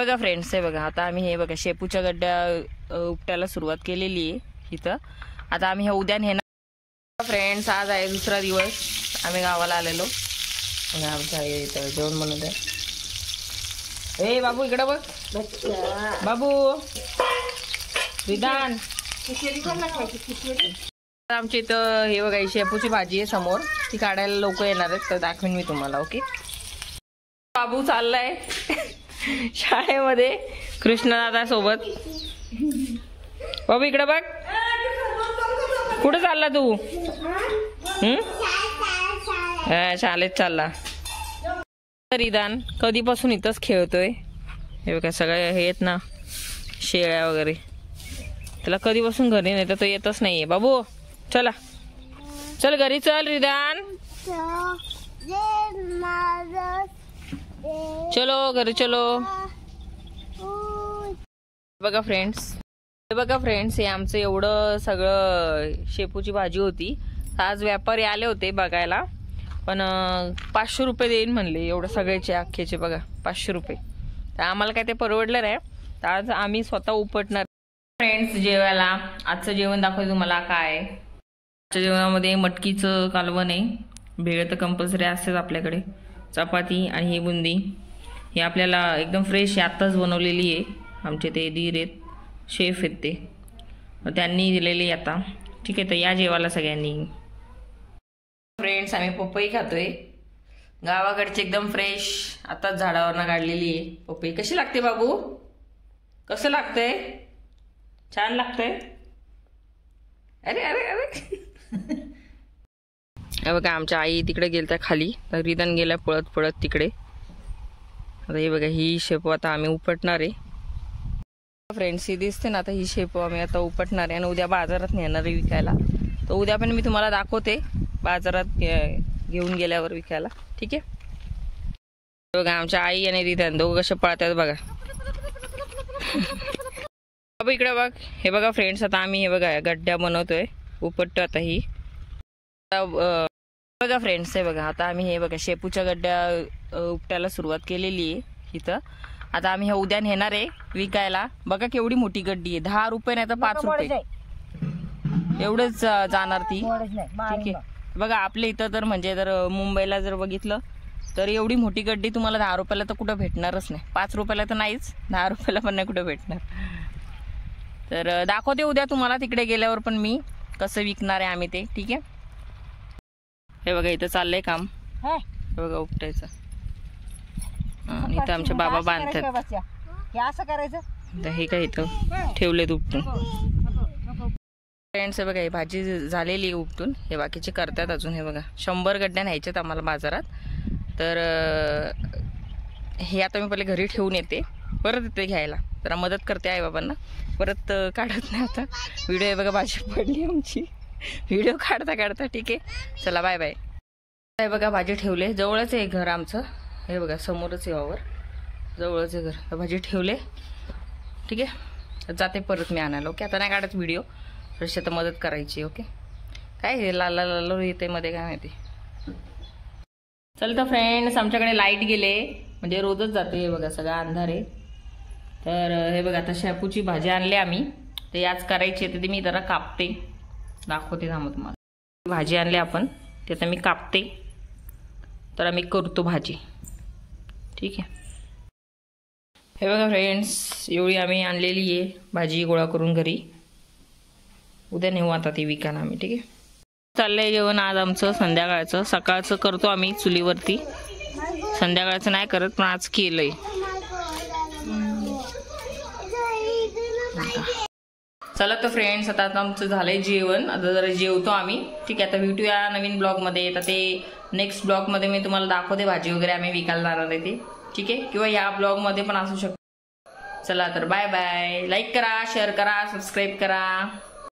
बघा फ्रेंड्स, हे बघा आता आम्ही हे बघा शेपूच्या गड्ड्या उपटायला सुरुवात केलेली आहे इथं. आता आम्ही हे उद्या नेणार. फ्रेंड्स आज आहे दुसरा दिवस, आम्ही गावाला आलेलो. आमच्या आई इथं जेवण बनवत आहे. ए बाबू इकडे बघ, बाबू विधान. आमच्या इथं हे बघा शेपूची भाजी आहे समोर, ती काढायला लोक येणार आहेत, तर दाखवेन मी तुम्हाला. ओके. बाबू चाललाय शाळेमध्ये कृष्णदादा सोबत. बाबू इकडे बघ, कुठे चालला तू? शाळेत चालला. रिदान कधीपासून इथंच खेळतोय. हे बघा सगळे हे आहेत ना शेळ्या वगैरे, त्याला कधीपासून घरी नाही तर तो येतच नाहीये. बाबू चला चल घरी चल. रिदान चलो घरी चलो. बघा फ्रेंड्स, हे आमचं एवढं सगळं शेपूची भाजी होती. आज व्यापारी आले होते बघायला, पण 500 रुपये देईन म्हणले एवढं सगळ्याचे अख्खेचे. बघा 500 रुपये, तर आम्हाला काय ते परवडलं नाही, तर आज आम्ही स्वतः उपटणार. फ्रेंड्स जेवायला आजचं जेवण दाखवते तुम्हाला. काय आजच्या जेवणामध्ये मटकीचं कालवण आहे. भेळ तर कंपल्सरी असतेच आपल्याकडे. चपाती आणि ही बुंदी, ही आपल्याला एकदम फ्रेश आत्ताच बनवलेली आहे. आमचे ते दीर आहेत, शेफ आहेत ते, त्यांनी दिलेली आता. ठीक आहे, तर या जेवायला सगळ्यांनी. फ्रेंड्स आम्ही पपई खातोय, गावाकडची एकदम फ्रेश आताच झाडावरनं काढलेली आहे पपई. कशी लागते बाबू? कसं लागतंय? छान लागतंय. अरे अरे अरे हे बघा आमच्या आई तिकडे गेलत्या खाली, तर रिदान गेल्या पळत पळत तिकडे. आता हे बघा ही शेपू आता आम्ही उपटणार आहे. फ्रेंड्स ही दिसते ना, आता ही शेपू आम्ही आता उपटणार आहे आणि उद्या बाजारात नेणार आहे विकायला. तर उद्या पण मी तुम्हाला दाखवते बाजारात घेऊन गेल्यावर विकायला. ठीक आहे. बघा आमच्या आई आणि रिदान दोघं कसे पळतात बघा. बाबू इकडे बघ. हे बघा फ्रेंड्स आता आम्ही हे बघा गड्ड्या बनवतोय, उपटतो आता ही. बघा फ्रेंड्स, हे बघा आता आम्ही हे बघा शेपूच्या गड्ड्या उपटायला सुरुवात केलेली आहे इथं. आता आम्ही हे उद्या नेणार आहे विकायला. बघा केवढी मोठी गड्डी आहे, 10 रुपये नाही तर 5 रुपये एवढंच जाणार ती. ठीक आहे. बघा आपल्या इथं तर म्हणजे जर मुंबईला जर बघितलं तर एवढी मोठी गड्डी तुम्हाला 10 रुपयाला तर कुठं भेटणारच नाही. 5 रुपयाला तर नाहीच, 10 रुपयाला पण नाही कुठं भेटणार. तर दाखवते उद्या तुम्हाला तिकडे गेल्यावर पण मी कसं विकणार आहे आम्ही ते. ठीक आहे. हे बघा इथं चाललंय काम, हे बघा उपटायचं. इथं आमचे बाबा बांधतात. हे काय इथं ठेवलेत उपटून. फ्रेंड्स हे बघा ही भाजी झालेली उपटून, हे बाकीचे करतात अजून. हे बघा 100 गड्ड्या न्यायच्यात आम्हाला बाजारात. तर हे आता मी पहिले घरी ठेवून येते, परत येते घ्यायला. जरा मदत करते आई बाबांना, परत काढत नाही आता व्हिडिओ. हे बघा भाजी पडली आमची, व्हिडिओ काढता काढता. ठीक आहे चला बाय बाय. हे बघा भाजी ठेवले, जवळच आहे घर आमचं. हे बघा समोरच आहे वावर, जवळच आहे घर. भाजी ठेवले. ठीक आहे, जाते परत मी आणायला. ओके. आता नाही काढत व्हिडिओ, थोडीशी आता मदत करायची. ओके. काय हे लाला लालो येते मध्ये काय माहिती. चल तर फ्रेंड्स आमच्याकडे लाईट गेले, म्हणजे रोजच जाते. हे बघा सगळा अंधार आहे. तर हे बघा आता शेपूची भाजी आणली आम्ही, ते आज करायची आहे. तर ती मी जरा कापते, दाखवते थांबा तुम्हाला. भाजी आणली आपण, ते आता मी कापते, तर आम्ही करतो भाजी. ठीक आहे. हे बघा फ्रेंड्स एवढी आम्ही आणलेली आहे भाजी गोळा करून घरी. उद्या नेऊ आता ती विकायला आम्ही. ठीक आहे. चाललंय जेवण आज आमचं संध्याकाळचं. सकाळचं करतो आम्ही चुलीवरती, संध्याकाळचं नाही करत, पण आज केलंय. चला तर फ्रेंड्स आता आमचं झालंय जेवण, आता जरा जेवतो आम्ही. ठीक आहे. आता भेटूया नवीन ब्लॉगमध्ये. आता ते नेक्स्ट ब्लॉगमध्ये मी तुम्हाला दाखवते भाजी वगैरे आम्ही विकायला जाणार आहे ते. ठीक आहे, किंवा या ब्लॉगमध्ये पण असू शकतो. चला तर बाय बाय. लाईक करा, शेअर करा, सबस्क्राईब करा.